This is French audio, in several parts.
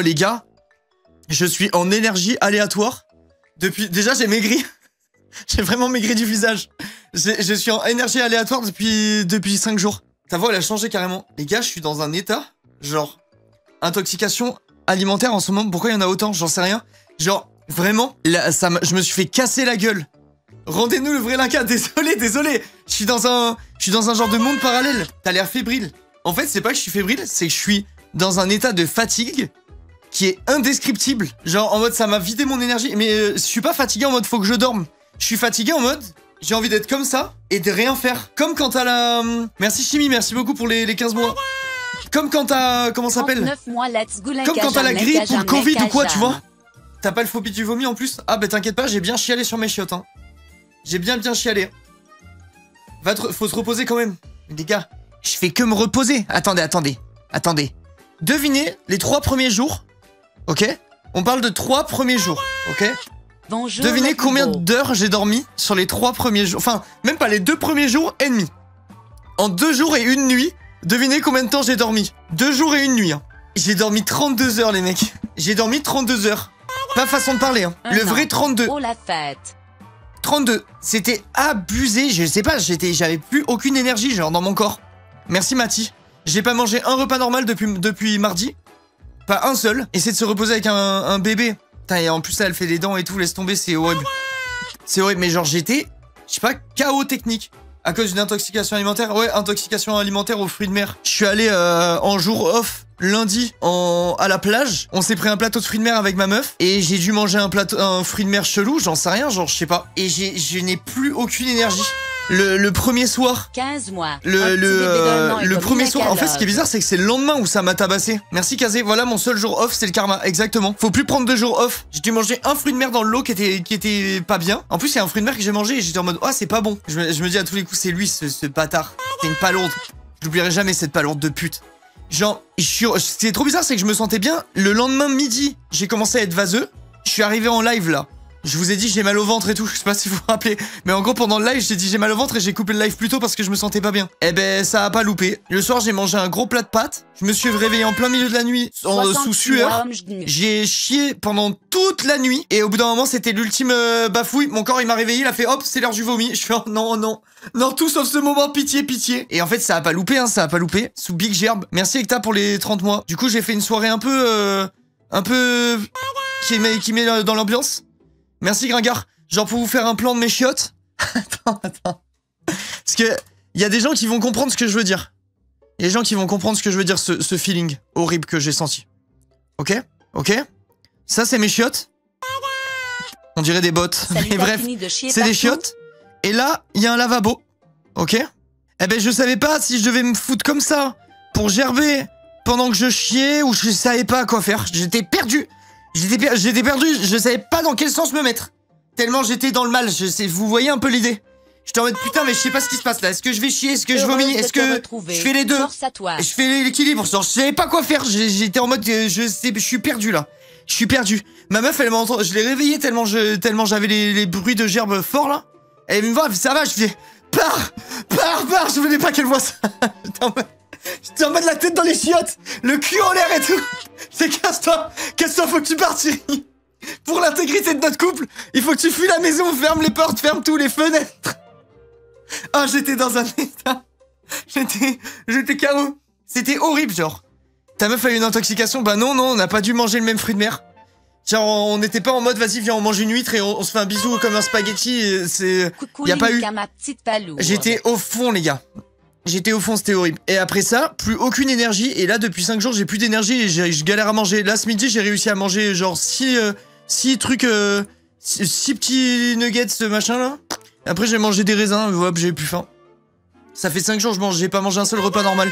Oh les gars, je suis en énergie aléatoire. Déjà j'ai maigri. J'ai vraiment maigri du visage. Je suis en énergie aléatoire depuis 5 jours. Ta voix elle a changé carrément. Les gars, je suis dans un état, genre, intoxication alimentaire en ce moment. Pourquoi il y en a autant? J'en sais rien. Genre, vraiment, là, je me suis fait casser la gueule. Rendez-nous le vrai Linka. Désolé. Je suis dans un genre de monde parallèle. T'as l'air fébrile. En fait, c'est pas que je suis fébrile, c'est que je suis dans un état de fatigue qui est indescriptible. Genre, en mode, ça m'a vidé mon énergie. Mais je suis pas fatigué en mode, faut que je dorme. Je suis fatigué en mode, j'ai envie d'être comme ça et de rien faire. Comme quand t'as la... Merci Chimie, merci beaucoup pour les 15 mois. Comme quand t'as... Comment ça s'appelle? Comme quand t'as la grippe ou le Covid ou quoi, tu vois. T'as pas le phobie du vomi en plus? Ah bah t'inquiète pas, j'ai bien chialé sur mes chiottes, hein. J'ai bien chialé. Faut se reposer quand même. Les gars, je fais que me reposer. Attendez. Devinez les 3 premiers jours, ok? On parle de 3 premiers jours, ok? Bonjour, devinez combien d'heures j'ai dormi sur les 3 premiers jours. Enfin, même pas les 2 premiers jours et demi. En 2 jours et 1 nuit, devinez combien de temps j'ai dormi. 2 jours et 1 nuit. Hein. J'ai dormi 32 heures, les mecs. J'ai dormi 32 heures. Pas façon de parler, hein. Le vrai 32. Oh la fête. 32. C'était abusé. Je sais pas, j'avais plus aucune énergie, genre, dans mon corps. Merci, Mathie. J'ai pas mangé un repas normal depuis mardi. Pas un seul. Essayer de se reposer avec un bébé. Putain, et en plus, elle fait les dents et tout, laisse tomber, c'est horrible. C'est horrible, mais genre, j'étais, je sais pas, KO technique. À cause d'une intoxication alimentaire. Ouais, intoxication alimentaire aux fruits de mer. Je suis allé en jour off, lundi, à la plage. On s'est pris un plateau de fruits de mer avec ma meuf. Et j'ai dû manger un fruit de mer chelou, j'en sais rien, genre, je sais pas. Et je n'ai plus aucune énergie. Le premier soir. 15 mois. Le premier soir. En fait, ce qui est bizarre, c'est que c'est le lendemain où ça m'a tabassé. Merci, Kazé. Voilà, mon seul jour off, c'est le karma. Exactement. Faut plus prendre 2 jours off. J'ai dû manger un fruit de mer dans le lot qui était pas bien. En plus, il y a un fruit de mer que j'ai mangé et j'étais en mode, oh, c'est pas bon. Je me dis à tous les coups, c'est lui, ce bâtard. C'est une palourde. J'oublierai jamais cette palourde de pute. Genre, c'est trop bizarre, c'est que je me sentais bien. Le lendemain midi, j'ai commencé à être vaseux. Je suis arrivé en live, là. Je vous ai dit j'ai mal au ventre et tout, je sais pas si vous vous rappelez. Mais en gros pendant le live j'ai dit j'ai mal au ventre et j'ai coupé le live plus tôt parce que je me sentais pas bien. Eh ben ça a pas loupé. Le soir j'ai mangé un gros plat de pâtes. Je me suis réveillé en plein milieu de la nuit sous sueur. J'ai chié pendant toute la nuit. Et au bout d'un moment c'était l'ultime bafouille. Mon corps il m'a réveillé, il a fait hop c'est l'heure du vomi. Je fais oh, non, tout sauf ce moment, pitié. Et en fait ça a pas loupé, hein, ça a pas loupé. Sous Big Gerbe. Merci Ekta pour les 30 mois. Du coup j'ai fait une soirée un peu qui met dans l'ambiance. Merci Gringard. Genre pour vous faire un plan de mes chiottes. Attends. Parce que il y a des gens qui vont comprendre ce que je veux dire. Il y a des gens qui vont comprendre ce que je veux dire, ce feeling horrible que j'ai senti. Ok. Ça c'est mes chiottes. On dirait des bottes. Mais bref, c'est des chiottes. Et là, il y a un lavabo. Ok. Eh ben je savais pas si je devais me foutre comme ça pour gerber pendant que je chiais ou je savais pas quoi faire. J'étais perdu. J'étais perdu, je savais pas dans quel sens me mettre. Tellement j'étais dans le mal, vous voyez un peu l'idée. J'étais en mode putain mais je sais pas ce qui se passe là. Est-ce que je vais chier, est-ce que je vomis, est-ce que je fais les deux? Je fais l'équilibre, genre je savais pas quoi faire. J'étais en mode je suis perdu là. Je suis perdu. Ma meuf elle m'a entendu, je l'ai réveillée tellement j'avais les bruits de gerbe forts là. Elle me voit, ça va, je fais pars, je voulais pas qu'elle voie ça. J'étais en mode la tête dans les chiottes, le cul en l'air et tout. C'est casse-toi, faut que tu partes, chérie. Pour l'intégrité de notre couple, il faut que tu fuis la maison, ferme les portes, ferme tous les fenêtres. Ah, j'étais dans un état. J'étais KO. C'était horrible, genre. Ta meuf a eu une intoxication? Bah non, on n'a pas dû manger le même fruit de mer. Genre, on n'était pas en mode, vas-y, viens, on mange une huître et on se fait un bisou comme un spaghetti. Y a pas eu. J'étais au fond, les gars. J'étais au fond, c'était horrible. Et après ça, plus aucune énergie. Et là, depuis 5 jours, j'ai plus d'énergie et je galère à manger. Là, ce midi, j'ai réussi à manger genre 6 trucs, 6 petits nuggets, machin là. Après, j'ai mangé des raisins, hop, j'ai plus faim. Ça fait 5 jours, j'ai pas mangé un seul repas normal.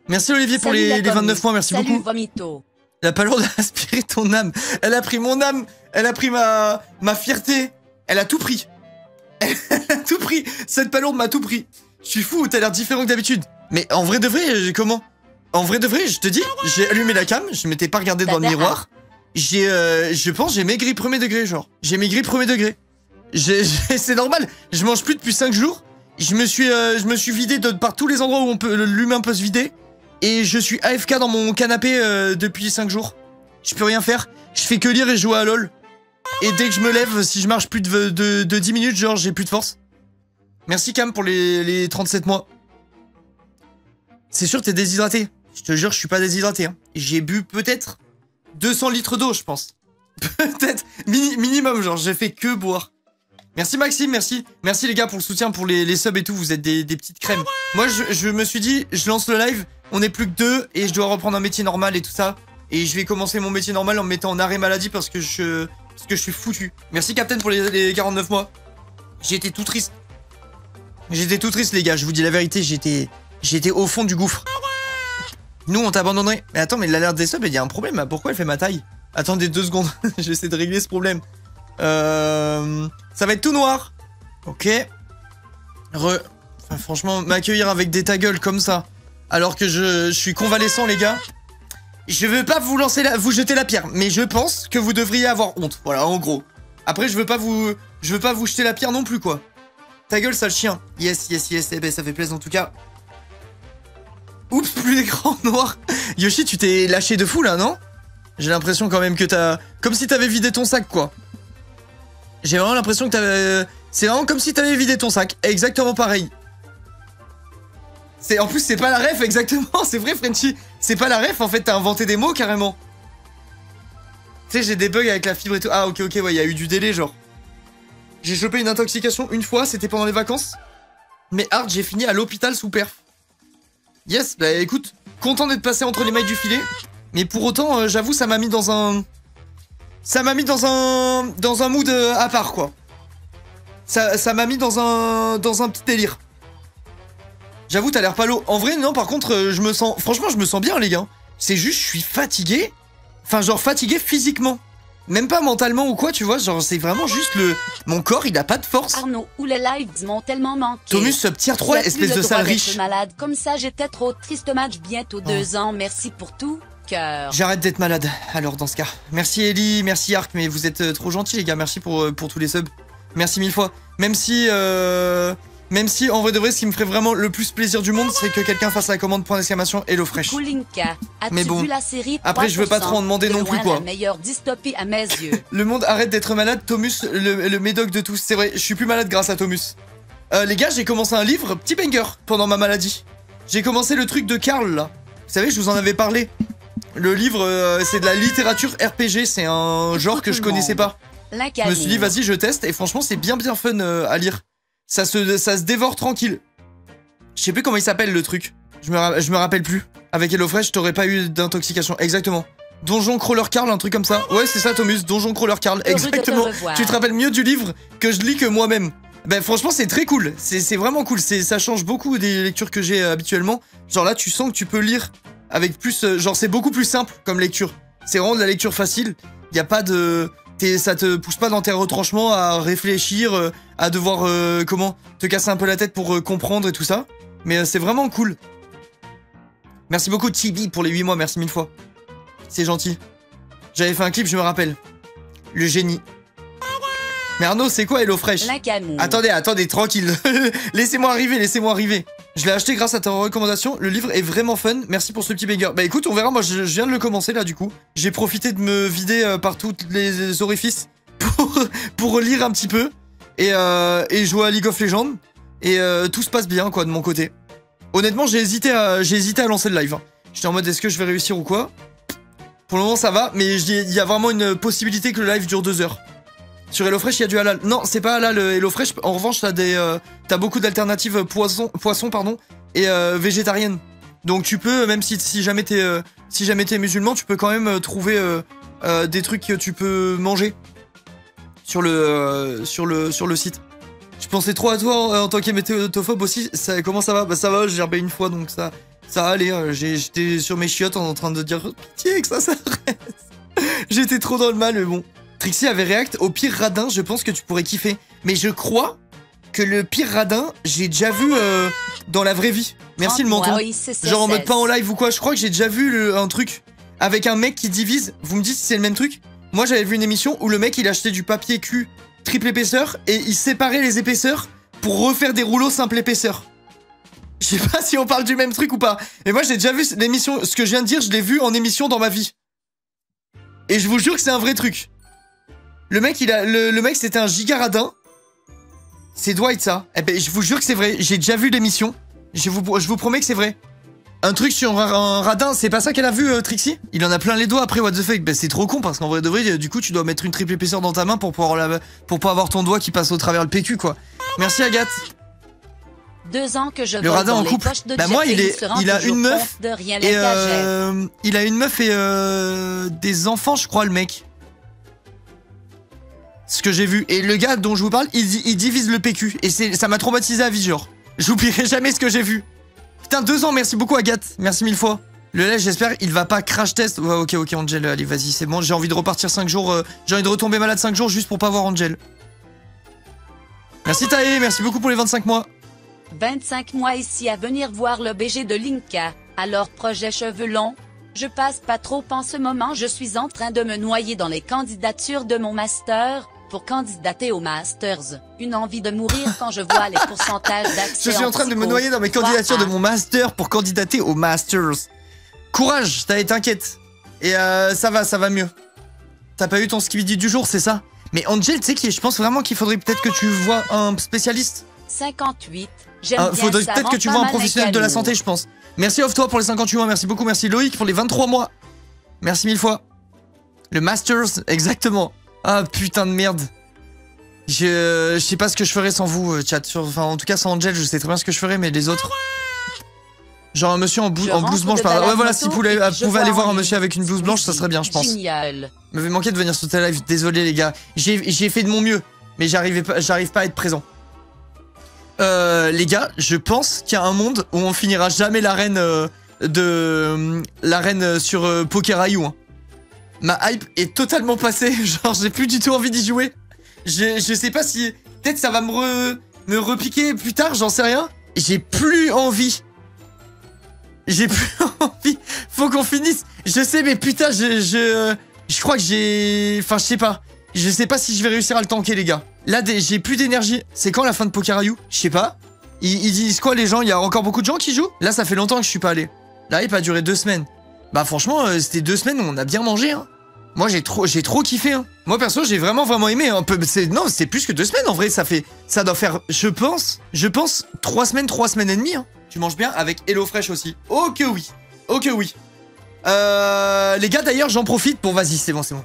Merci Olivier pour les 29 points, merci beaucoup. Vomito. La palourde a aspiré ton âme. Elle a pris mon âme, elle a pris ma fierté. Elle a tout pris. Elle a tout pris. Cette palourde m'a tout pris. Je suis fou, t'as l'air différent que d'habitude. Mais en vrai de vrai, comment? En vrai de vrai, je te dis, j'ai allumé la cam, je m'étais pas regardé dans le miroir. Je pense j'ai maigri premier degré, genre. J'ai maigri premier degré. C'est normal, je mange plus depuis 5 jours. Je me suis vidé par tous les endroits où l'humain peut se vider. Et je suis AFK dans mon canapé depuis 5 jours. Je peux rien faire. Je fais que lire et jouer à LoL. Et dès que je me lève, si je marche plus de 10 minutes, genre j'ai plus de force. Merci Cam pour les 37 mois. C'est sûr t'es déshydraté. Je te jure, je suis pas déshydraté. Hein. J'ai bu peut-être 200 litres d'eau, je pense. Peut-être. Minimum, genre j'ai fait que boire. Merci Maxime, merci. Merci les gars pour le soutien, pour les subs et tout. Vous êtes des petites crèmes. Moi, je me suis dit, je lance le live. On est plus que 2 et je dois reprendre un métier normal et tout ça. Et je vais commencer mon métier normal en me mettant en arrêt maladie parce que je suis foutu. Merci Captain pour les 49 mois. J'étais tout triste. J'étais tout triste les gars, je vous dis la vérité, j'étais au fond du gouffre. Nous on t'abandonnerait. Mais attends, mais l'alerte des subs, il y a un problème. Pourquoi elle fait ma taille? Attendez 2 secondes, j'essaie de régler ce problème. Ça va être tout noir. Ok. Enfin, franchement, m'accueillir avec des ta gueule comme ça, alors que je suis convalescent les gars. Je veux pas vous jeter la pierre, mais je pense que vous devriez avoir honte. Voilà, en gros. Après, je veux pas vous jeter la pierre non plus, quoi. Ta gueule, sale chien. Yes. Eh ben, ça fait plaisir en tout cas. Oups, plus d'écran noir. Yoshi, tu t'es lâché de fou là, non? J'ai l'impression quand même que t'as... Comme si t'avais vidé ton sac, quoi. J'ai vraiment l'impression que t'avais... C'est vraiment comme si t'avais vidé ton sac. Exactement pareil. En plus, c'est pas la ref, exactement. C'est vrai, Frenchy. C'est pas la ref, en fait, t'as inventé des mots, carrément. Tu sais, j'ai des bugs avec la fibre et tout. Ah, ok, ouais, il y a eu du délai, genre. J'ai chopé une intoxication une fois, c'était pendant les vacances. Mais hard, j'ai fini à l'hôpital sous perf. Yes, bah écoute, content d'être passé entre les mailles du filet. Mais pour autant, j'avoue, ça m'a mis dans un... Ça m'a mis dans un mood à part, quoi. Ça m'a mis dans un petit délire. J'avoue, t'as l'air palo. En vrai, non, par contre, je me sens... Franchement, je me sens bien, les gars. C'est juste, je suis fatigué. Enfin, genre, fatigué physiquement. Même pas mentalement ou quoi, tu vois. Genre, c'est vraiment juste le... Mon corps, il a pas de force. Arnaud, où les lives m'ont tellement manqué. Thomas, ce tier 3, espèce de sale riche. Malade comme ça, j'étais trop triste. Match bientôt 2 ans. Merci pour tout. Cœur. J'arrête d'être malade, alors, dans ce cas. Merci, Ellie. Merci, Arc. Mais vous êtes trop gentils, les gars. Merci pour tous les subs. Merci 1000 fois. Même si, en vrai de vrai, ce qui me ferait vraiment le plus plaisir du monde, c'est que quelqu'un fasse la commande point d'exclamation HelloFresh. Mais bon, vu la série après, je veux pas trop en demander non plus, quoi. La meilleure dystopie à mes yeux. Le monde arrête d'être malade, Thomas, le médoc de tous. C'est vrai, je suis plus malade grâce à Thomas. Les gars, j'ai commencé un livre, petit banger, pendant ma maladie. J'ai commencé le truc de Karl, là. Vous savez, je vous en avais parlé. Le livre, c'est de la littérature RPG, c'est un genre que je connaissais pas. Je me suis dit, vas-y, je teste, et franchement, c'est bien fun à lire. Ça se dévore tranquille. Je sais plus comment il s'appelle le truc. Je me rappelle plus. Avec HelloFresh, t'aurais pas eu d'intoxication. Exactement. Donjon Crawler Karl, un truc comme ça. Ouais, c'est ça, Thomas. Donjon Crawler Karl. Exactement. Tu te rappelles mieux du livre que je lis que moi-même. Ben, franchement, c'est très cool. C'est vraiment cool. Ça change beaucoup des lectures que j'ai habituellement. Genre là, tu sens que tu peux lire avec plus... genre, c'est beaucoup plus simple comme lecture. C'est vraiment de la lecture facile. Y a pas de... Ça te pousse pas dans tes retranchements à réfléchir, à devoir, te casser un peu la tête pour comprendre et tout ça. Mais c'est vraiment cool. Merci beaucoup Tibi pour les 8 mois, merci 1000 fois. C'est gentil. J'avais fait un clip, je me rappelle. Le génie. Mais Arnaud, c'est quoi HelloFresh? Attendez, tranquille. Laissez-moi arriver. Je l'ai acheté grâce à ta recommandation. Le livre est vraiment fun. Merci pour ce petit banger. Bah écoute, on verra. Moi, je viens de le commencer là, du coup. J'ai profité de me vider par tous les orifices pour lire un petit peu et jouer à League of Legends. Et tout se passe bien, quoi, de mon côté. Honnêtement, j'ai hésité à lancer le live. Hein. J'étais en mode, est-ce que je vais réussir ou quoi? Pour le moment, ça va, mais il y a vraiment une possibilité que le live dure 2 heures. Sur HelloFresh, il y a du halal. Non, c'est pas halal HelloFresh. En revanche, t'as beaucoup d'alternatives poisson, et végétariennes. Donc tu peux, même si jamais t'es musulman, tu peux quand même trouver des trucs que tu peux manger sur le site. Je pensais trop à toi en tant qu'hémétophobe aussi. Comment ça va? Bah ça va, j'ai gerbé une fois, donc ça allait. J'étais sur mes chiottes en train de dire pitié que ça s'arrête. J'étais trop dans le mal, mais bon. Trixie avait réact au pire radin, je pense que tu pourrais kiffer. Mais je crois que le pire radin, j'ai déjà vu dans la vraie vie. Merci le menton. Genre en mode pas en live ou quoi. Je crois que j'ai déjà vu un truc avec un mec qui divise. Vous me dites si c'est le même truc? Moi j'avais vu une émission où le mec il achetait du papier cul triple épaisseur et il séparait les épaisseurs pour refaire des rouleaux simple épaisseur. Je sais pas si on parle du même truc ou pas. Mais moi j'ai déjà vu l'émission, ce que je viens de dire, je l'ai vu en émission dans ma vie. Et je vous jure que c'est un vrai truc. Le mec, le mec, c'était un giga radin. C'est Dwight, ça. Eh ben, je vous jure que c'est vrai. J'ai déjà vu l'émission. Je vous promets que c'est vrai. Un truc sur un radin, c'est pas ça qu'elle a vu, Trixie? Il en a plein les doigts après, what the fuck. Ben, c'est trop con, parce qu'en vrai de vrai, du coup, tu dois mettre une triple épaisseur dans ta main pour pouvoir pas avoir ton doigt qui passe au travers le PQ, quoi. Merci, Agathe. 2 ans que je le radin en couple. Bah moi, il a une meuf. Il a une meuf et des enfants, je crois, le mec. Ce que j'ai vu. Et le gars dont je vous parle, il divise le PQ. Et ça m'a traumatisé à vie, genre. J'oublierai jamais ce que j'ai vu. Putain, 2 ans, merci beaucoup, Agathe. Merci 1000 fois. Le lait, j'espère, il va pas crash test. Ouais, ok, Angel, allez, vas-y, c'est bon. J'ai envie de repartir 5 jours. J'ai envie de retomber malade 5 jours juste pour pas voir Angel. Merci, Tae. Merci beaucoup pour les 25 mois. 25 mois ici à venir voir le BG de Linka. Alors, projet cheveux longs. Je passe pas trop en ce moment. Je suis en train de me noyer dans les candidatures de mon master. Pour candidater au Masters, une envie de mourir quand je vois les pourcentages d'accès. Je suis en train de me noyer dans mes candidatures de mon master pour candidater au Masters. Courage, t'inquiète. Et ça va mieux. T'as pas eu ton skibidi du jour, c'est ça? Mais Angel, tu sais, je pense vraiment qu'il faudrait peut-être que tu vois un spécialiste. 58, j'aime bien faudrait ça peut-être que tu vois un professionnel de la santé, je pense. Merci Off toi pour les 58 mois, merci beaucoup, merci Loïc pour les 23 mois. Merci 1000 fois. Le Masters, exactement. Ah putain de merde. Je sais pas ce que je ferais sans vous, chat. Enfin, en tout cas, sans Angel, je sais très bien ce que je ferais, mais les autres. Genre un monsieur en blouse blanche, par là. Ouais, voilà, si vous pouvez aller voir un monsieur avec une blouse blanche, ça serait bien, je pense. Génial. Il m'avait manqué de venir sur ta live, désolé les gars. J'ai fait de mon mieux, mais j'arrive pas à être présent. Les gars, je pense qu'il y a un monde où on finira jamais l'arène sur Pokérayou. Hein. Ma hype est totalement passée, genre j'ai plus du tout envie d'y jouer. Je sais pas si... Peut-être ça va me repiquer plus tard, j'en sais rien. J'ai plus envie. J'ai plus envie. Faut qu'on finisse. Je sais, mais putain, je crois que j'ai... Enfin, je sais pas. Je sais pas si je vais réussir à le tanker, les gars. Là, j'ai plus d'énergie. C'est quand la fin de Pokérayou? Je sais pas. Ils disent quoi, les gens? Il y a encore beaucoup de gens qui jouent? Là, ça fait longtemps que je suis pas allé. La hype a duré 2 semaines. Bah franchement, c'était 2 semaines où on a bien mangé, hein. Moi, j'ai trop kiffé, hein. Moi, perso, j'ai vraiment aimé. Un peu, non, c'est plus que 2 semaines, en vrai. Ça doit faire, je pense, 3 semaines et demie, hein. Tu manges bien avec HelloFresh aussi. Ok, oui. Ok, oui. Les gars, d'ailleurs, j'en profite pour... Vas-y, c'est bon. Ça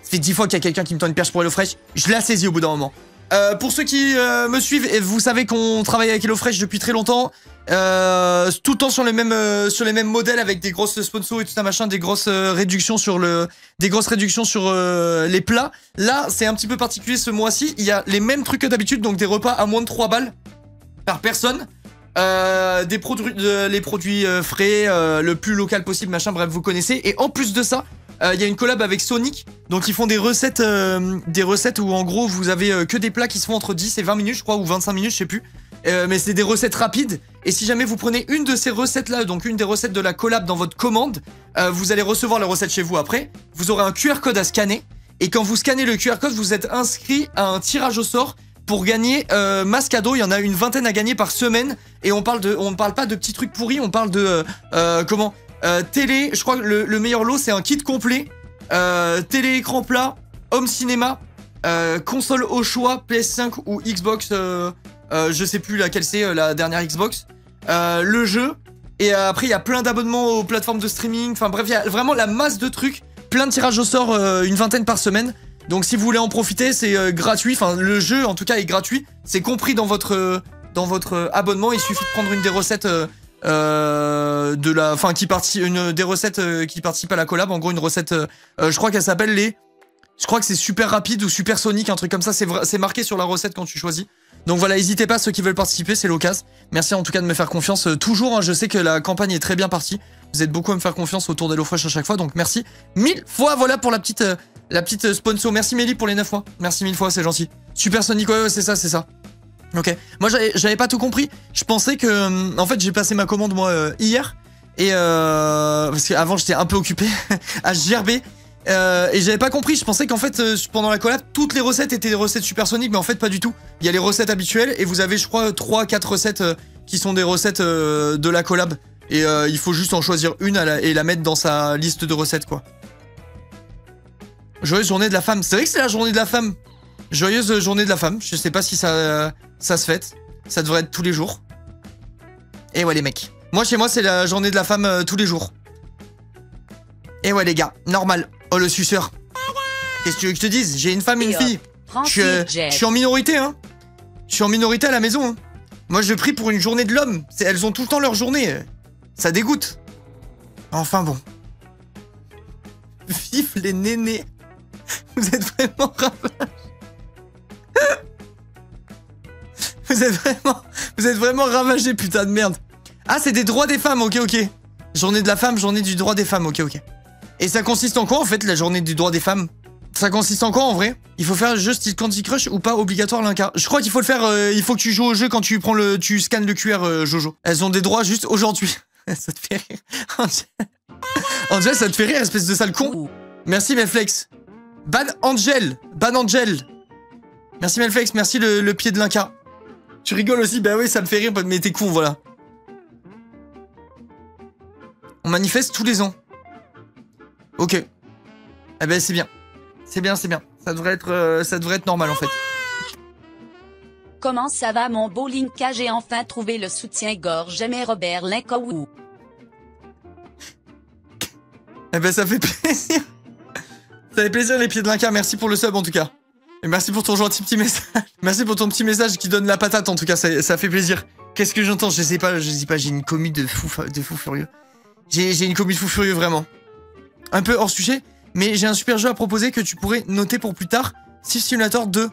fait 10 fois qu'il y a quelqu'un qui me tend une perche pour HelloFresh. Je la saisis au bout d'un moment. Pour ceux qui me suivent, et vous savez qu'on travaille avec HelloFresh depuis très longtemps. Tout le temps sur les mêmes modèles avec des grosses sponsors et tout ça machin, des grosses réductions sur les plats. Là, c'est un petit peu particulier ce mois-ci. Il y a les mêmes trucs que d'habitude, donc des repas à moins de 3 balles par personne. Les produits frais, le plus local possible, machin, bref, vous connaissez. Et en plus de ça, il y a une collab avec Sonic, donc ils font des recettes où en gros vous avez que des plats qui se font entre 10 et 20 minutes, je crois, ou 25 minutes, je sais plus. Mais c'est des recettes rapides. Et si jamais vous prenez une de ces recettes-là, donc une des recettes de la collab dans votre commande, vous allez recevoir la recette chez vous après. Vous aurez un QR code à scanner. Et quand vous scannez le QR code, vous êtes inscrit à un tirage au sort pour gagner masse cadeau. Il y en a une 20aine à gagner par semaine. Et on parle pas de petits trucs pourris, on parle de télé. Je crois que le meilleur lot, c'est un kit complet. Télé écran plat, home cinéma, console au choix, PS5 ou Xbox. Je sais plus laquelle c'est, la dernière Xbox. Le jeu. Et après, il y a plein d'abonnements aux plateformes de streaming. Enfin bref, il y a vraiment la masse de trucs. Plein de tirages au sort, une 20aine par semaine. Donc si vous voulez en profiter, c'est gratuit. Enfin, le jeu, en tout cas, est gratuit. C'est compris dans votre abonnement. Il suffit de prendre une des recettes des recettes qui participent à la collab. En gros, une recette, je crois qu'elle s'appelle je crois que c'est super rapide ou super sonic, un truc comme ça. C'est marqué sur la recette quand tu choisis. Donc voilà, n'hésitez pas, ceux qui veulent participer, c'est l'occasion. Merci en tout cas de me faire confiance toujours, hein, je sais que la campagne est très bien partie. Vous êtes beaucoup à me faire confiance autour d'HelloFresh à chaque fois, donc merci 1000 fois, voilà pour la petite sponsor. Merci Mélie pour les 9 mois, merci 1000 fois, c'est gentil. Super Sonic, ouais, c'est ça. Ok, moi j'avais pas tout compris, je pensais que... En fait j'ai passé ma commande moi hier, et parce qu'avant j'étais un peu occupé à gerber. Et j'avais pas compris, je pensais qu'en fait pendant la collab toutes les recettes étaient des recettes supersoniques, mais en fait pas du tout. Il y a les recettes habituelles et vous avez je crois 3-4 recettes qui sont des recettes de la collab. Et il faut juste en choisir une et la mettre dans sa liste de recettes quoi. Joyeuse journée de la femme. C'est vrai que c'est la journée de la femme. Joyeuse journée de la femme. Je sais pas si ça se fête. Ça devrait être tous les jours. Et ouais les mecs. Moi chez moi c'est la journée de la femme tous les jours. Et ouais les gars, normal. Oh le suceur. Qu'est-ce que tu veux que je te dise? J'ai une femme et une fille. Je suis en minorité hein. Je suis en minorité à la maison hein. Moi je prie pour une journée de l'homme. Elles ont tout le temps leur journée. Ça dégoûte. Enfin bon. Vive les nénés. Vous êtes vraiment ravages. Vous êtes vraiment ravagés, putain de merde. Ah, c'est des droits des femmes, ok. Journée de la femme, journée du droit des femmes, ok. Et ça consiste en quoi, en fait, la journée du droit des femmes? Ça consiste en quoi, en vrai? Il faut faire le jeu style Candy Crush ou pas obligatoire Linka? Je crois qu'il faut le faire, il faut que tu joues au jeu quand tu scannes le QR, Jojo. Elles ont des droits juste aujourd'hui. Ça te fait rire. Angel, ça te fait rire, espèce de sale con. Merci, Melflex. Ban Angel. Merci, Melflex, merci le pied de Linka. Tu rigoles aussi? Bah oui, ça me fait rire, mais t'es con, voilà. On manifeste tous les ans. Ok. Eh ben, c'est bien. C'est bien. Ça devrait être normal, en fait. Comment ça va, mon beau Linka? J'ai enfin trouvé le soutien-gorge. J'aimais Robert Linkaou. Eh ben, ça fait plaisir. Ça fait plaisir, les pieds de Linka. Merci pour le sub, en tout cas. Et merci pour ton gentil petit message. Merci pour ton petit message qui donne la patate, en tout cas, ça fait plaisir. Qu'est-ce que j'entends? Je sais pas, j'ai une commu de fou furieux. J'ai une commu de fou furieux, vraiment. Un peu hors sujet, mais j'ai un super jeu à proposer que tu pourrais noter pour plus tard. Civ Simulator 2.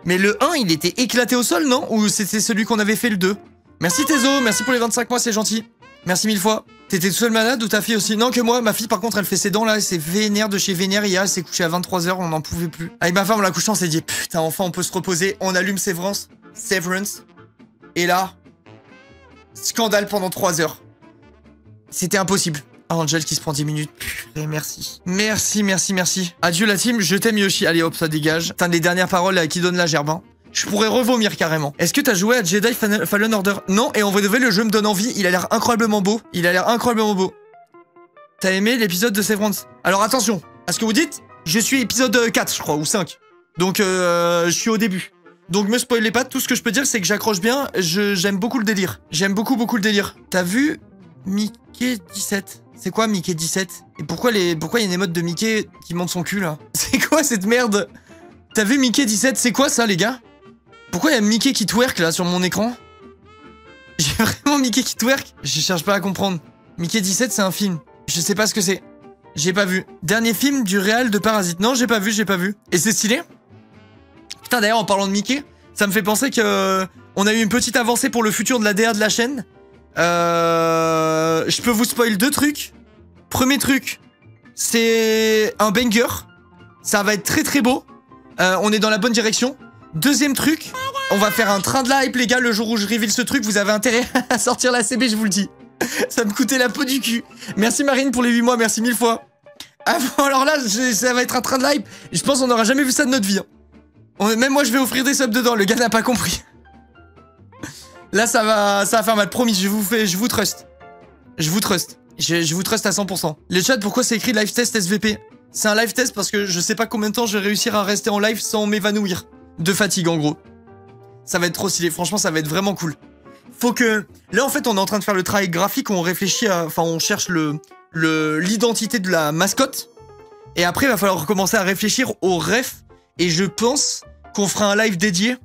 Mais le 1, il était éclaté au sol, non? Ou c'était celui qu'on avait fait, le 2? Merci Tezo, merci pour les 25 mois, c'est gentil. Merci 1000 fois. T'étais tout seul malade ou ta fille aussi? Non, que moi. Ma fille, par contre, elle fait ses dents là. C'est vénère de chez Vénère. Hier, elle s'est couchée à 23h. On n'en pouvait plus. Avec ma femme, on l'a couché. On s'est dit, putain, enfin, on peut se reposer. On allume Severance. Et là, scandale pendant 3 heures. C'était impossible. Ah, Angel qui se prend 10 minutes. Purée, merci. Merci. Adieu la team. Je t'aime Yoshi. Allez hop, ça dégage. Putain, les dernières paroles là, qui donnent la gerbe. Hein. Je pourrais revomir carrément. Est-ce que t'as joué à Jedi Fallen Order? Non, et en vrai de vrai, le jeu me donne envie. Il a l'air incroyablement beau. T'as aimé l'épisode de Severance? Alors attention, à ce que vous dites, je suis épisode 4, je crois, ou 5. Donc, je suis au début. Donc, me spoilez pas. Tout ce que je peux dire, c'est que j'accroche bien. J'aime beaucoup le délire. J'aime beaucoup le délire. T'as vu Mickey 17? C'est quoi Mickey 17? Et pourquoi il y a une émote de Mickey qui monte son cul, là? C'est quoi cette merde? T'as vu Mickey 17? C'est quoi ça, les gars? Pourquoi il y a Mickey qui twerk là sur mon écran? J'ai vraiment Mickey qui twerk? Je cherche pas à comprendre. Mickey 17 c'est un film. Je sais pas ce que c'est. J'ai pas vu. Dernier film du réal de Parasite. Non, j'ai pas vu. Et c'est stylé? Putain, d'ailleurs, en parlant de Mickey, ça me fait penser que on a eu une petite avancée pour le futur de la DA de la chaîne. Je peux vous spoil 2 trucs. Premier truc, c'est un banger. Ça va être très beau. On est dans la bonne direction. Deuxième truc, on va faire un train de la hype, les gars. Le jour où je révèle ce truc, vous avez intérêt à sortir la CB, je vous le dis. Ça me coûtait la peau du cul. Merci Marine pour les 8 mois, merci 1000 fois. Ah bon, alors là, ça va être un train de la hype. Je pense qu'on n'aura jamais vu ça de notre vie. Hein. Même moi, je vais offrir des subs dedans. Le gars n'a pas compris. Là, ça va faire mal. Promis, je vous trust. Je vous trust à 100%. Le chat, pourquoi c'est écrit live test SVP? C'est un live test parce que je sais pas combien de temps je vais réussir à rester en live sans m'évanouir. De fatigue, en gros. Ça va être trop stylé. Franchement, ça va être vraiment cool. Faut que... Là, en fait, on est en train de faire le travail graphique où on réfléchit à... Enfin, on cherche l'identité de la mascotte. Et après, il va falloir recommencer à réfléchir aux refs. Et je pense qu'on fera un live dédié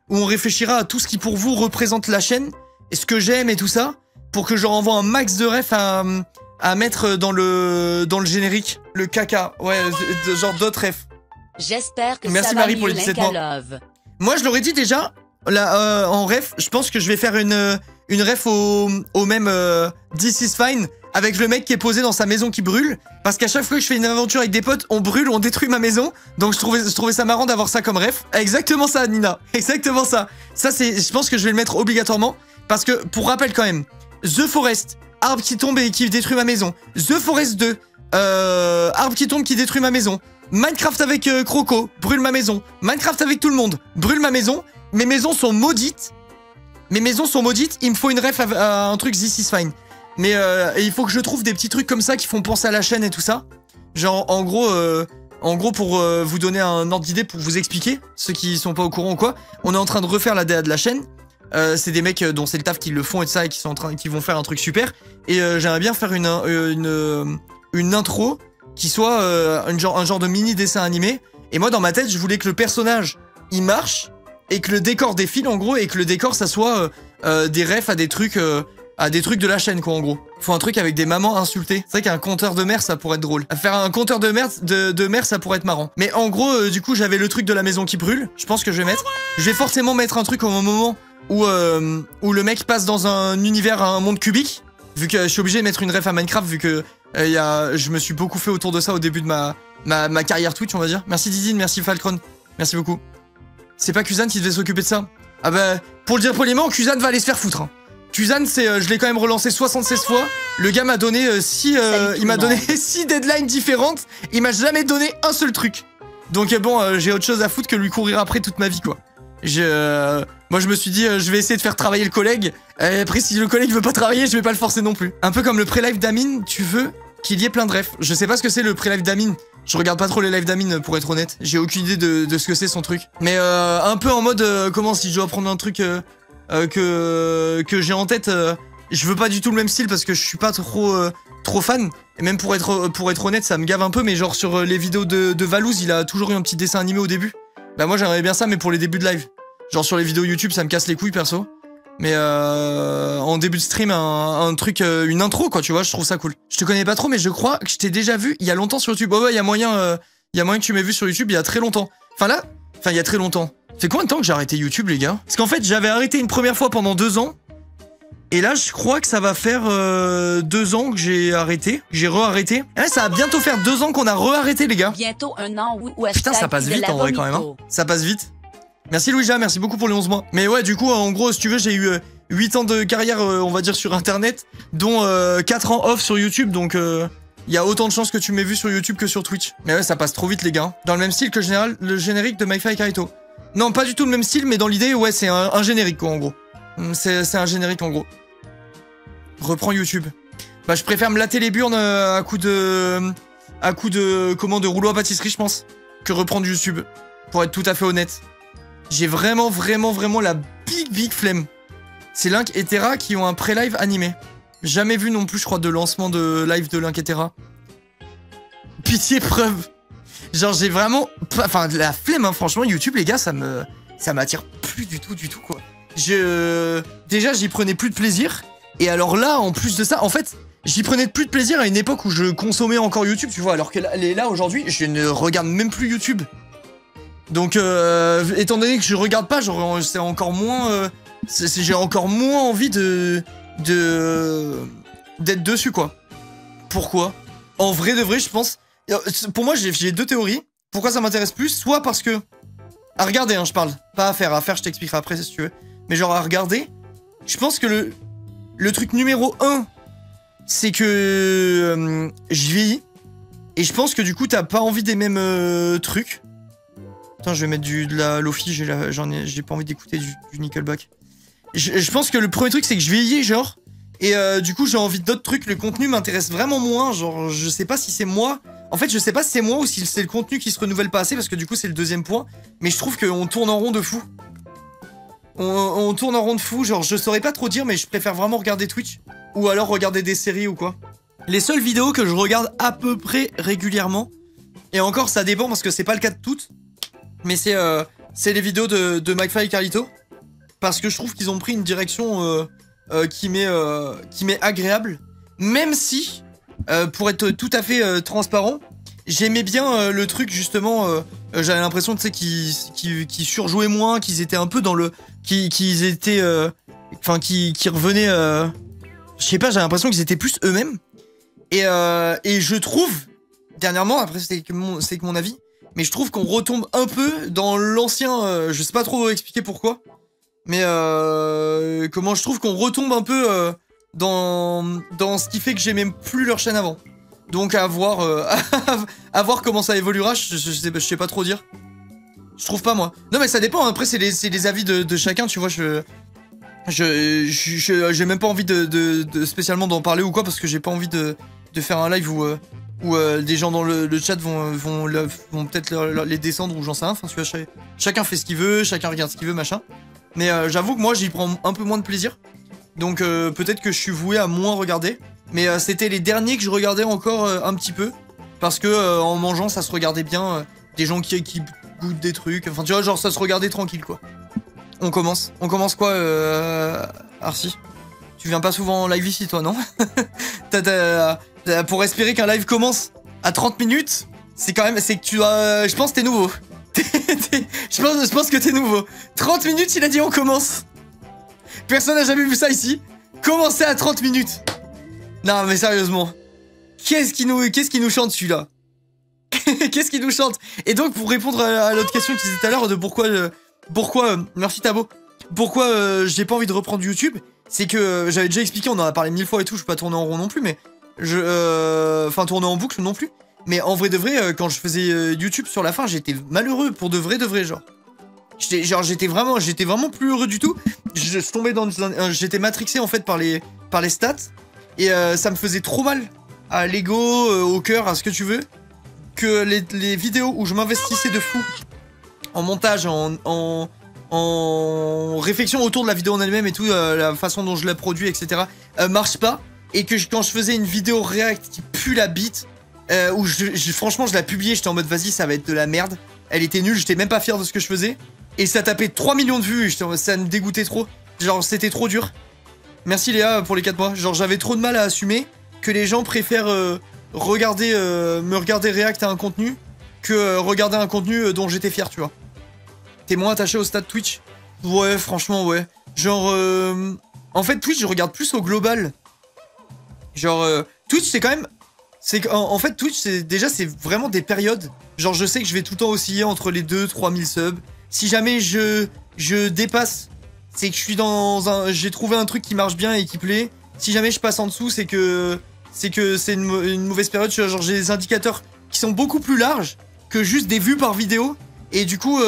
où on réfléchira à tout ce qui, pour vous, représente la chaîne. Et ce que j'aime et tout ça. Pour que je leur envoie un max de refs à mettre dans le générique. Le caca. Ouais, genre d'autres refs. J'espère que merci ça va Marie mieux, pour les 17 mois. Love. Moi, je l'aurais dit déjà, là, en ref, je pense que je vais faire une ref au même This is Fine, avec le mec qui est posé dans sa maison qui brûle, parce qu'à chaque fois que je fais une aventure avec des potes, on brûle, on détruit ma maison, donc je trouvais ça marrant d'avoir ça comme ref. Exactement ça, Nina, exactement ça. Ça, je pense que je vais le mettre obligatoirement, parce que, pour rappel quand même, The Forest, arbre qui tombe et qui détruit ma maison. The Forest 2, arbre qui tombe qui détruit ma maison. Minecraft avec Croco, brûle ma maison. Minecraft avec tout le monde, brûle ma maison. Mes maisons sont maudites. Il me faut une ref à un truc This is Fine. Mais il faut que je trouve des petits trucs comme ça qui font penser à la chaîne et tout ça. Genre, en gros, pour vous donner un ordre d'idée, pour vous expliquer, ceux qui sont pas au courant ou quoi, on est en train de refaire la DA de la chaîne. C'est des mecs dont c'est le taf qui le font et tout ça, et qui vont faire un truc super. Et j'aimerais bien faire une intro qui soit un genre de mini dessin animé. Et moi, dans ma tête, je voulais que le personnage, il marche, et que le décor défile, en gros, et que le décor, ça soit des refs à des trucs de la chaîne, quoi, en gros. Faut un truc avec des mamans insultées. C'est vrai qu'un compteur de mer, ça pourrait être drôle. Faire un compteur de mer, ça pourrait être marrant. Mais en gros, du coup, j'avais le truc de la maison qui brûle. Je pense que je vais mettre. Je vais forcément mettre un truc au moment où le mec passe dans un univers, un monde cubique. Vu que je suis obligé de mettre une ref à Minecraft, vu que je me suis beaucoup fait autour de ça au début de ma carrière Twitch, on va dire. Merci Didine, merci Falcron. Merci beaucoup. C'est pas Kuzan qui devait s'occuper de ça. Ah bah, pour le dire poliment, Kuzan va aller se faire foutre. Hein. Kuzan, je l'ai quand même relancé 76 fois. Le gars m'a donné il m'a donné 6 deadlines différentes. Il m'a jamais donné un seul truc. Donc bon, j'ai autre chose à foutre que lui courir après toute ma vie, quoi. Moi, je me suis dit, je vais essayer de faire travailler le collègue. Après, si le collègue veut pas travailler, je vais pas le forcer non plus. Un peu comme le pré-live d'Amine, tu veux qu'il y ait plein de refs. Je sais pas ce que c'est le pré-live d'Amine. Je regarde pas trop les lives d'Amine, pour être honnête. J'ai aucune idée de ce que c'est son truc. Mais un peu en mode, comment, si je dois prendre un truc que j'ai en tête, je veux pas du tout le même style parce que je suis pas trop fan. Et même pour être honnête, ça me gave un peu, mais genre sur les vidéos de Valouz, il a toujours eu un petit dessin animé au début. Bah moi j'aimerais bien ça, mais pour les débuts de live. Genre sur les vidéos YouTube, ça me casse les couilles perso. Mais en début de stream, un truc, une intro, quoi, tu vois, je trouve ça cool. Je te connais pas trop, mais je crois que je t'ai déjà vu il y a longtemps sur YouTube. Ouais, il y a moyen que tu m'aies vu sur YouTube il y a très longtemps. Il y a très longtemps. Ça fait combien de temps que j'ai arrêté YouTube, les gars? Parce qu'en fait, j'avais arrêté une première fois pendant 2 ans. Et là, je crois que ça va faire 2 ans que j'ai arrêté. J'ai re-arrêté. Ah, ça va bientôt faire 2 ans qu'on a re-arrêté, les gars. Bientôt 1 an. Putain, ça passe vite en vrai quand même. Hein. Ça passe vite. Merci Louisa, merci beaucoup pour les 11 mois. Mais ouais, du coup, en gros, si tu veux, j'ai eu 8 ans de carrière, on va dire, sur Internet, dont 4 ans off sur YouTube, donc il y a autant de chances que tu m'aies vu sur YouTube que sur Twitch. Mais ouais, ça passe trop vite, les gars. Dans le même style que le générique de MyFly Carito. Non, pas du tout le même style, mais dans l'idée, ouais, c'est un générique, quoi, en gros. C'est un générique, en gros. Reprends YouTube. Bah, je préfère me latter les burnes à coup de de rouleau à pâtisserie, je pense, que reprendre YouTube, pour être tout à fait honnête. J'ai vraiment la big flemme. C'est Link et Terra qui ont un pré-live animé. Jamais vu non plus, je crois, de lancement de live de Link et Terra. Pitié, preuve. Genre, j'ai vraiment... Enfin, la flemme, hein, franchement, YouTube, les gars, ça m'attire plus du tout, quoi. Déjà, j'y prenais plus de plaisir. Et alors là, en plus de ça, en fait, j'y prenais plus de plaisir à une époque où je consommais encore YouTube, tu vois. Alors qu'elle est là, aujourd'hui, je ne regarde même plus YouTube. Donc, étant donné que je regarde pas, genre, c'est encore moins... j'ai encore moins envie d'être dessus, quoi. Pourquoi? En vrai de vrai, je pense... Pour moi, j'ai 2 théories. Pourquoi ça m'intéresse plus? Soit parce que... À regarder, hein, je parle. Pas à faire. À faire, je t'expliquerai après, si tu veux. Mais genre, à regarder, je pense que le truc numéro 1, c'est que... je vieillis. Et je pense que, du coup, t'as pas envie des mêmes trucs. Attends, je vais mettre de la Lofi, j'ai pas envie d'écouter du Nickelback. Je pense que le premier truc, c'est que je vieillis, genre. Et du coup, j'ai envie d'autres trucs. Le contenu m'intéresse vraiment moins. Genre, je sais pas si c'est moi. En fait, je sais pas si c'est moi ou si c'est le contenu qui se renouvelle pas assez, parce que du coup, c'est le 2e point. Mais je trouve qu'on tourne en rond de fou. On tourne en rond de fou. Genre, je saurais pas trop dire, mais je préfère vraiment regarder Twitch. Ou alors regarder des séries ou quoi. Les seules vidéos que je regarde à peu près régulièrement, et encore, ça dépend parce que c'est pas le cas de toutes, mais c'est les vidéos de McFly et Carlito. Parce que je trouve qu'ils ont pris une direction qui m'est agréable. Même si, pour être tout à fait transparent, j'aimais bien le truc justement, j'avais l'impression tu sais, qu'ils surjouaient moins, qu'ils étaient un peu dans le... qu'ils étaient... Enfin, qui revenaient... je sais pas, j'avais l'impression qu'ils étaient plus eux-mêmes. Et je trouve, dernièrement, après c'est que mon avis, mais je trouve qu'on retombe un peu dans l'ancien... je sais pas trop expliquer pourquoi. Mais comment je trouve qu'on retombe un peu dans ce qui fait que j'aimais plus leur chaîne avant. Donc à voir comment ça évoluera, je sais pas trop dire. Je trouve pas moi. Non mais ça dépend, après c'est les avis de chacun, tu vois, j'ai même pas envie de spécialement d'en parler ou quoi, parce que j'ai pas envie de faire un live Ou des gens dans le chat vont peut-être les descendre ou j'en sais rien. Enfin, tu vois, chacun fait ce qu'il veut, chacun regarde ce qu'il veut, machin. Mais j'avoue que moi, j'y prends un peu moins de plaisir. Donc peut-être que je suis voué à moins regarder. Mais c'était les derniers que je regardais encore un petit peu. Parce que en mangeant, ça se regardait bien. Des gens qui goûtent des trucs. Enfin, tu vois, genre, ça se regardait tranquille, quoi. On commence. On commence quoi, Arcy? Tu viens pas souvent en live ici, toi, non? Pour espérer qu'un live commence à 30 minutes, c'est quand même... C'est que tu as... je pense que t'es nouveau. Je pense que t'es nouveau. 30 minutes, il a dit on commence. Personne n'a jamais vu ça ici. Commencer à 30 minutes. Non, mais sérieusement. Qu'est-ce qui nous chante, celui-là? Qu'est-ce qui nous chante? Et donc, pour répondre à l'autre question que tu disais tout à l'heure de pourquoi merci Tabo, pourquoi j'ai pas envie de reprendre YouTube, c'est que j'avais déjà expliqué, on en a parlé 1000 fois et tout, je peux pas tourner en rond non plus, mais enfin tourner en boucle non plus. Mais en vrai de vrai, quand je faisais YouTube sur la fin, j'étais malheureux pour de vrai, genre. J'étais vraiment plus heureux du tout. Je tombais dans j'étais matrixé en fait par les stats et ça me faisait trop mal à l'ego, au cœur, à ce que tu veux, que les vidéos où je m'investissais de fou en montage, en réflexion autour de la vidéo en elle-même et tout, la façon dont je la produis, etc., marche pas. Et que quand je faisais une vidéo react qui pue la bite, où franchement je la publiais, j'étais en mode vas-y, ça va être de la merde. Elle était nulle, j'étais même pas fier de ce que je faisais. Et ça tapait 3 millions de vues, ça me dégoûtait trop. Genre c'était trop dur. Merci Léa pour les 4 mois. Genre j'avais trop de mal à assumer que les gens préfèrent me regarder react à un contenu que regarder un contenu dont j'étais fier, tu vois. T'es moins attaché au stade Twitch? Ouais, franchement, ouais. Genre, en fait, Twitch, je regarde plus au global. Genre, Twitch, c'est quand même... En fait, Twitch, c'est vraiment des périodes. Genre, je sais que je vais tout le temps osciller entre les 2-3 000 subs. Si jamais je dépasse, c'est que je suis dans un... J'ai trouvé un truc qui marche bien et qui plaît. Si jamais je passe en dessous, c'est que c'est une mauvaise période. Genre, j'ai des indicateurs qui sont beaucoup plus larges que juste des vues par vidéo. Et du coup,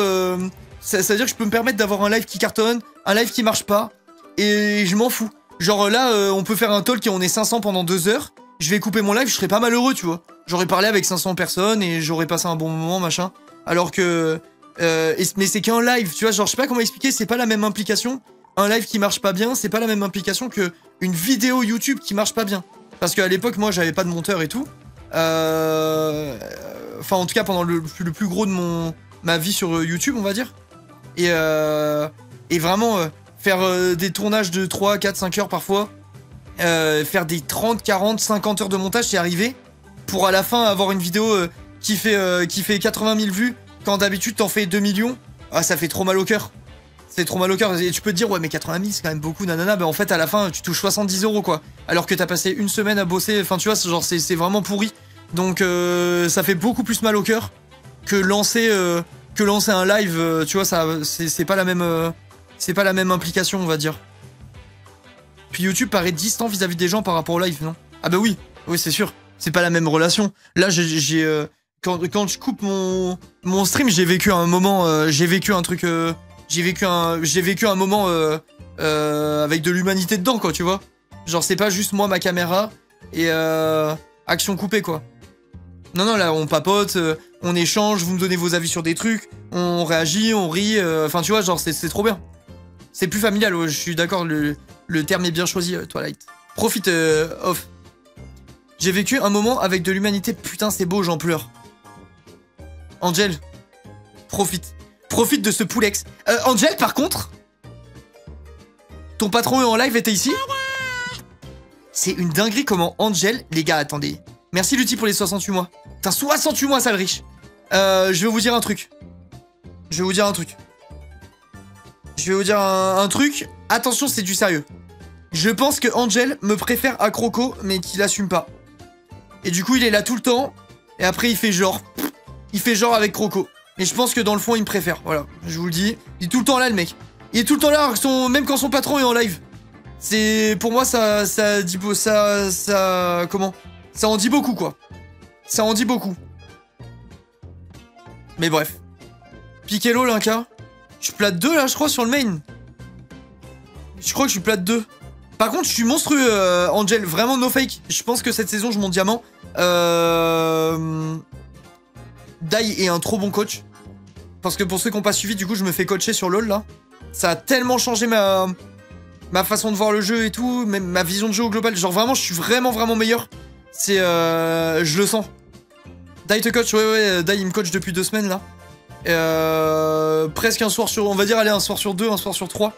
ça veut dire que je peux me permettre d'avoir un live qui cartonne, un live qui marche pas. Et je m'en fous. Genre là, on peut faire un talk et on est 500 pendant 2 heures. Je vais couper mon live, je serais pas malheureux, tu vois. J'aurais parlé avec 500 personnes et j'aurais passé un bon moment, machin. Alors que... mais c'est qu'un live, tu vois. Genre, je sais pas comment expliquer, c'est pas la même implication. Un live qui marche pas bien, c'est pas la même implication que une vidéo YouTube qui marche pas bien. Parce qu'à l'époque, moi, j'avais pas de monteur et tout. Enfin, en tout cas, pendant le plus gros de ma vie sur YouTube, on va dire. Et vraiment, faire des tournages de 3, 4, 5 heures parfois. Faire des 30, 40, 50 heures de montage, c'est arrivé. Pour à la fin avoir une vidéo qui fait 80 000 vues, quand d'habitude t'en fais 2 millions. Ah, ça fait trop mal au cœur. C'est trop mal au cœur. Et tu peux te dire, ouais, mais 80 000, c'est quand même beaucoup, nanana. Ben, en fait, à la fin, tu touches 70 € quoi. Alors que t'as passé une semaine à bosser. Enfin, tu vois, genre, c'est vraiment pourri. Donc, ça fait beaucoup plus mal au cœur que lancer un live. Tu vois, c'est pas la même implication, on va dire. Puis YouTube paraît distant vis-à-vis des gens par rapport au live, non? Ah bah oui, c'est sûr. C'est pas la même relation. Là, quand je coupe mon stream, j'ai vécu un moment, j'ai vécu un moment avec de l'humanité dedans, quoi, tu vois. Genre, c'est pas juste moi, ma caméra et action coupée, quoi. Non, là, on papote, on échange, vous me donnez vos avis sur des trucs, on réagit, on rit, enfin, tu vois, genre, c'est trop bien. C'est plus familial, ouais, je suis d'accord, le terme est bien choisi, Twilight. Profite, off. J'ai vécu un moment avec de l'humanité, putain, c'est beau, j'en pleure. Angel, profite. Profite de ce poulex. Angel, par contre, ton patron est en live et t'es ici? C'est une dinguerie comment Angel... Les gars, attendez. Merci Lutti pour les 68 mois. Putain, 68 mois, sale riche. Je vais vous dire un truc. Je vais vous dire un truc. Attention, c'est du sérieux. Je pense que Angel me préfère à Croco, mais qu'il assume pas. Et du coup, il est là tout le temps. Et après, il fait genre... Il fait genre avec Croco. Et je pense que dans le fond, il me préfère. Voilà, je vous le dis. Il est tout le temps là, le mec. Il est tout le temps là, même quand son patron est en live. C'est... Pour moi, ça dit... Comment? Ça en dit beaucoup, quoi. Ça en dit beaucoup. Mais bref. Piquello, Linka. Je suis plate 2, là, je crois, sur le main. Je crois que je suis plate 2. Par contre, je suis monstrueux, Angel. Vraiment, no fake. Je pense que cette saison, je monte diamant. Dai est un trop bon coach. Parce que pour ceux qui n'ont pas suivi, du coup, je me fais coacher sur LoL, là. Ça a tellement changé ma façon de voir le jeu et tout, même ma vision de jeu au global. Genre, vraiment, je suis vraiment meilleur. C'est... je le sens. Dai te coach, ouais, Dai, il me coach depuis 2 semaines, là. Presque un soir sur... On va dire, allez, un soir sur 2, un soir sur 3.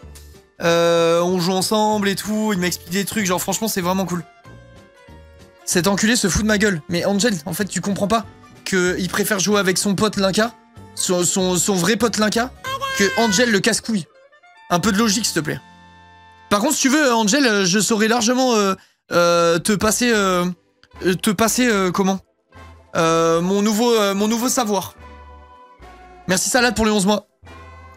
On joue ensemble et tout, il m'explique des trucs, genre franchement c'est vraiment cool. Cet enculé se fout de ma gueule. Mais Angel, en fait tu comprends pas qu'il préfère jouer avec son pote Linka, son vrai pote Linka, que Angel le casse-couille. Un peu de logique s'il te plaît. Par contre si tu veux Angel, je saurais largement te passer comment mon nouveau savoir. Merci Salade pour les 11 mois.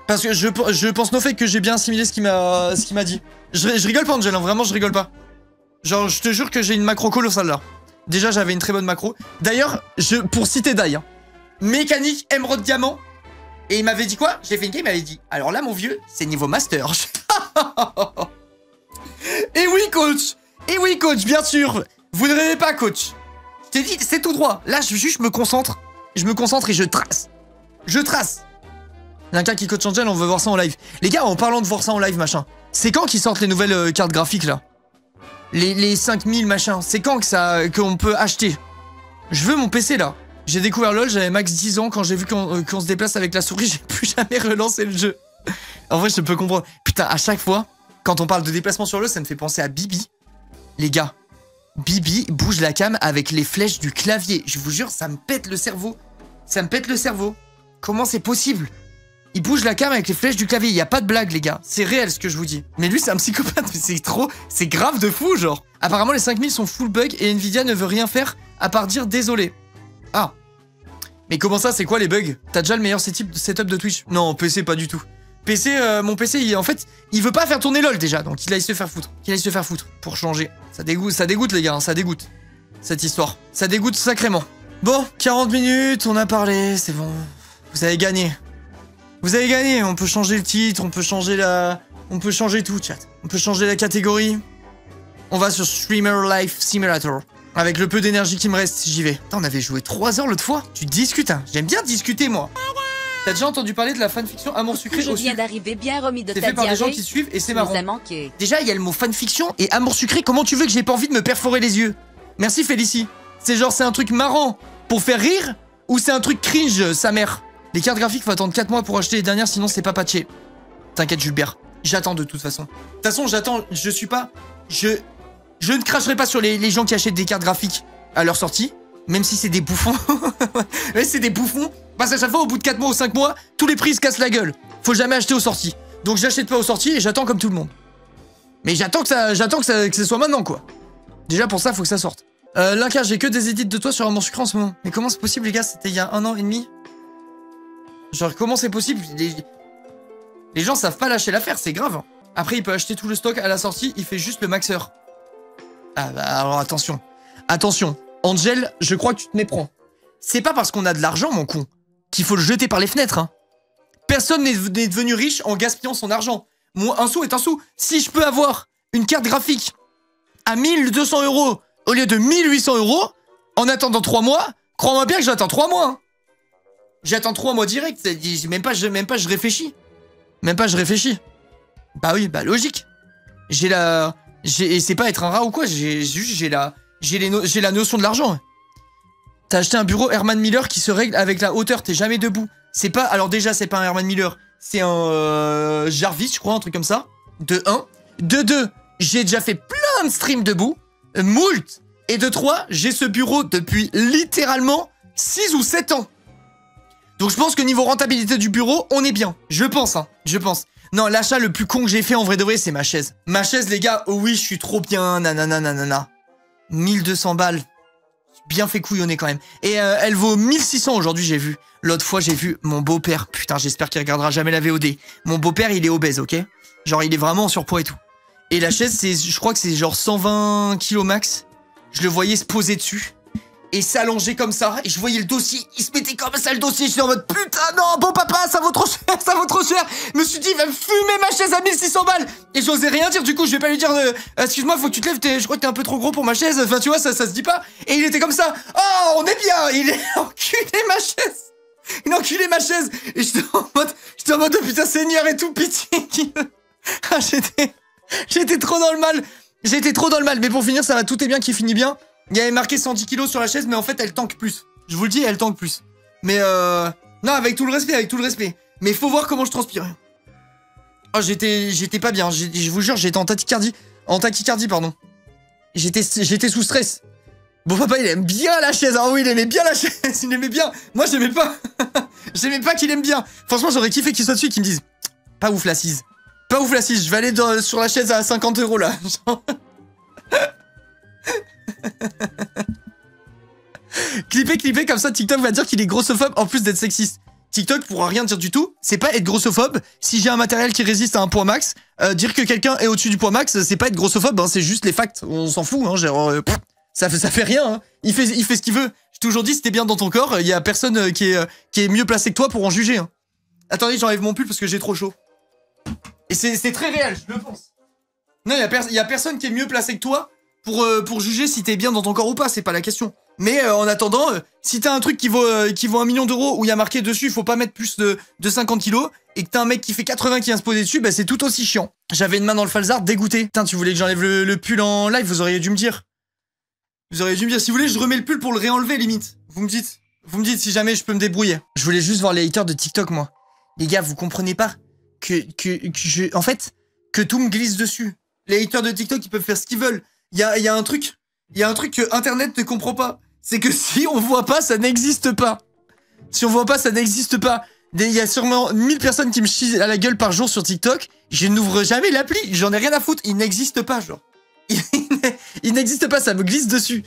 Parce que je pense no fake que j'ai bien assimilé ce qu'il m'a dit. Je rigole pas Angel, hein, vraiment je rigole pas. Genre je te jure que j'ai une macro colossale là. Déjà j'avais une très bonne macro. D'ailleurs, pour citer Dai, hein, mécanique, émeraude, diamant. Et il m'avait dit quoi? J'ai fait une game, il m'avait dit alors là mon vieux, c'est niveau master. Et oui coach, bien sûr. Vous ne rêvez pas coach. Je t'ai dit, c'est tout droit. Là je me concentre. Je me concentre et je trace. Je trace. Linka qui coach Angel, on veut voir ça en live. Les gars, en parlant de voir ça en live, machin, c'est quand qu'ils sortent les nouvelles cartes graphiques, là? Les 5000, machin, c'est quand qu'on peut acheter? Je veux mon PC, là. J'ai découvert LoL, j'avais max 10 ans, quand j'ai vu qu'on se déplace avec la souris, j'ai plus jamais relancé le jeu. En vrai, je peux comprendre. Putain, à chaque fois, quand on parle de déplacement sur LoL, ça me fait penser à Bibi. Les gars, Bibi bouge la cam avec les flèches du clavier. Je vous jure, ça me pète le cerveau. Ça me pète le cerveau. Comment c'est possible? Il bouge la cam avec les flèches du clavier, il y a pas de blague les gars, c'est réel ce que je vous dis. Mais lui c'est un psychopathe, mais c'est grave de fou genre. Apparemment les 5000 sont full bug et Nvidia ne veut rien faire à part dire désolé. Ah. Mais comment ça, c'est quoi les bugs? T'as déjà le meilleur setup de Twitch? Non, PC pas du tout. PC, mon PC, en fait, il veut pas faire tourner LoL déjà, donc il aille se faire foutre. Qu'il aille se faire foutre, pour changer. Ça dégoûte les gars, hein, ça dégoûte. Cette histoire. Ça dégoûte sacrément. Bon, 40 minutes, on a parlé, c'est bon. Vous avez gagné. Vous avez gagné, on peut changer le titre, on peut changer tout, chat. On peut changer la catégorie. On va sur Streamer Life Simulator. Avec le peu d'énergie qui me reste, j'y vais. Putain, on avait joué 3 heures l'autre fois. Tu discutes, hein. J'aime bien discuter, moi. T'as déjà entendu parler de la fanfiction Amour sucré Je viens d'arriver bien remis de ta diarrhée. C'est fait par des gens qui suivent et c'est marrant. Déjà, il y a le mot fanfiction et Amour sucré. Comment tu veux que j'ai pas envie de me perforer les yeux? Merci Félicie. C'est genre, c'est un truc marrant pour faire rire ou c'est un truc cringe, sa mère? Les cartes graphiques, faut attendre 4 mois pour acheter les dernières, sinon c'est pas patché. T'inquiète, Julbert. J'attends de toute façon. De toute façon, j'attends. Je suis pas. Je ne cracherai pas sur les gens qui achètent des cartes graphiques à leur sortie. Même si c'est des bouffons. Ouais, c'est des bouffons. Parce qu'à chaque fois, au bout de 4 mois ou 5 mois, tous les prix se cassent la gueule. Faut jamais acheter aux sorties. Donc j'achète pas aux sorties et j'attends comme tout le monde. Mais j'attends que ça soit maintenant, quoi. Déjà, pour ça, faut que ça sorte. Linka, j'ai que des édits de toi sur Amour sucré en ce moment. Mais comment c'est possible, les gars? C'était il y a 1 an et demi. Genre, comment c'est possible? Les gens savent pas lâcher l'affaire, c'est grave. Après, il peut acheter tout le stock à la sortie, il fait juste le maxeur. Ah bah, alors attention. Attention, Angel, je crois que tu te méprends. C'est pas parce qu'on a de l'argent, mon con, qu'il faut le jeter par les fenêtres, hein. Personne n'est devenu riche en gaspillant son argent. Moi, un sou est un sou. Si je peux avoir une carte graphique à 1200 € au lieu de 1800 € en attendant 3 mois, crois-moi bien que j'attends 3 mois, hein. J'attends 3 mois direct, même pas je réfléchis. Même pas je réfléchis. Bah oui, bah logique. Et c'est pas être un rat ou quoi, j'ai la notion de l'argent. T'as acheté un bureau Herman Miller qui se règle avec la hauteur, t'es jamais debout. C'est pas, alors déjà c'est pas un Herman Miller, c'est un Jarvis je crois, un truc comme ça. De 1. De 2, j'ai déjà fait plein de streams debout. Moult. Et de 3, j'ai ce bureau depuis littéralement 6 ou 7 ans. Donc je pense que niveau rentabilité du bureau, on est bien. Je pense, hein. Je pense. Non, l'achat le plus con que j'ai fait en vrai de vrai, c'est ma chaise. Ma chaise, les gars, oh oui, je suis trop bien, nanana, nanana. 1200 balles. Bien fait couillonner quand même. Et elle vaut 1600 aujourd'hui, j'ai vu. L'autre fois, j'ai vu mon beau-père. Putain, j'espère qu'il regardera jamais la VOD. Mon beau-père, il est obèse, ok? Genre, il est vraiment en surpoids et tout. Et la chaise, je crois que c'est genre 120 kilos max. Je le voyais se poser dessus. et s'allonger comme ça, et je voyais le dossier, il se mettait comme ça le dossier, j'étais en mode putain non, bon papa, ça vaut trop cher, ça vaut trop cher. Je me suis dit, il va me fumer ma chaise à 1600 balles. Et j'osais rien dire, du coup, je vais pas lui dire, excuse-moi, faut que tu te lèves, je crois que t'es un peu trop gros pour ma chaise, enfin tu vois, ça se dit pas. Et il était comme ça, oh, on est bien, il a enculé ma chaise. Il a enculé ma chaise. Et j'étais en mode, oh, putain Seigneur et tout, pitié. Ah, j'étais trop dans le mal. J'étais trop dans le mal, mais pour finir, ça va, tout est bien qui finit bien. Il y avait marqué 110 kilos sur la chaise, mais en fait, elle tank plus. Je vous le dis, elle tank plus. Mais non, avec tout le respect, Mais faut voir comment je transpire. Oh, j'étais pas bien, je vous jure, j'étais en tachycardie. Pardon. J'étais sous stress. Bon, papa, il aime bien la chaise. Ah oui, il aimait bien la chaise, il aimait bien. Moi, j'aimais pas. J'aimais pas qu'il aime bien. Franchement, j'aurais kiffé qu'il soit dessus et qu'il me dise, pas ouf l'assise. Pas ouf l'assise, je vais aller sur la chaise à 50 € là. Clipper comme ça, TikTok va dire qu'il est grossophobe en plus d'être sexiste. TikTok pourra rien dire du tout, c'est pas être grossophobe. Si j'ai un matériel qui résiste à un poids max, dire que quelqu'un est au-dessus du poids max, c'est pas être grossophobe, hein, c'est juste les facts. On s'en fout, hein, genre, ça fait rien. Hein. Il fait ce qu'il veut. J'ai toujours dit, si t'es bien dans ton corps, il y a personne qui est mieux placé que toi pour en juger. Hein. Attendez, j'enlève mon pull parce que j'ai trop chaud. Et c'est très réel, je le pense. Non, il y a personne qui est mieux placé que toi pour juger si t'es bien dans ton corps ou pas, c'est pas la question. Mais en attendant, si t'as un truc qui vaut 1 million d'euros où il y a marqué dessus, il faut pas mettre plus de 50 kilos, et que t'as un mec qui fait 80 qui vient se poser dessus, bah c'est tout aussi chiant. J'avais une main dans le falzar, dégoûté. Putain, tu voulais que j'enlève le pull en live, vous auriez dû me dire. Vous auriez dû me dire, si vous voulez, je remets le pull pour le réenlever, limite. Vous me dites si jamais je peux me débrouiller. Je voulais juste voir les haters de TikTok, moi. Les gars, vous comprenez pas en fait, que tout me glisse dessus. Les haters de TikTok, ils peuvent faire ce qu'ils veulent. Il y a un truc que Internet ne comprend pas. C'est que si on voit pas, ça n'existe pas. Si on voit pas, ça n'existe pas. Il y a sûrement 1000 personnes qui me chient à la gueule par jour sur TikTok. Je n'ouvre jamais l'appli. J'en ai rien à foutre. Il n'existe pas, genre. Il n'existe pas, ça me glisse dessus.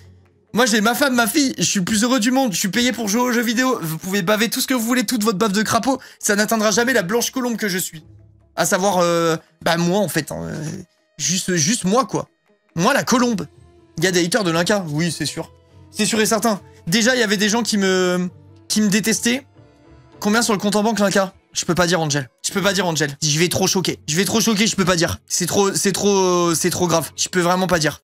Moi, j'ai ma femme, ma fille. Je suis le plus heureux du monde. Je suis payé pour jouer aux jeux vidéo. Vous pouvez baver tout ce que vous voulez, toute votre baffe de crapaud. Ça n'atteindra jamais la blanche colombe que je suis. À savoir, moi, en fait. Hein, juste moi, quoi. Moi, la colombe. Il y a des haters de l'Inca. Oui, c'est sûr. C'est sûr et certain. Déjà, il y avait des gens qui me détestaient. Combien sur le compte en banque, l'Inca? Je peux pas dire, Angel. Je peux pas dire, Angel. Je vais trop choquer. Je peux pas dire. C'est trop grave. Je peux vraiment pas dire.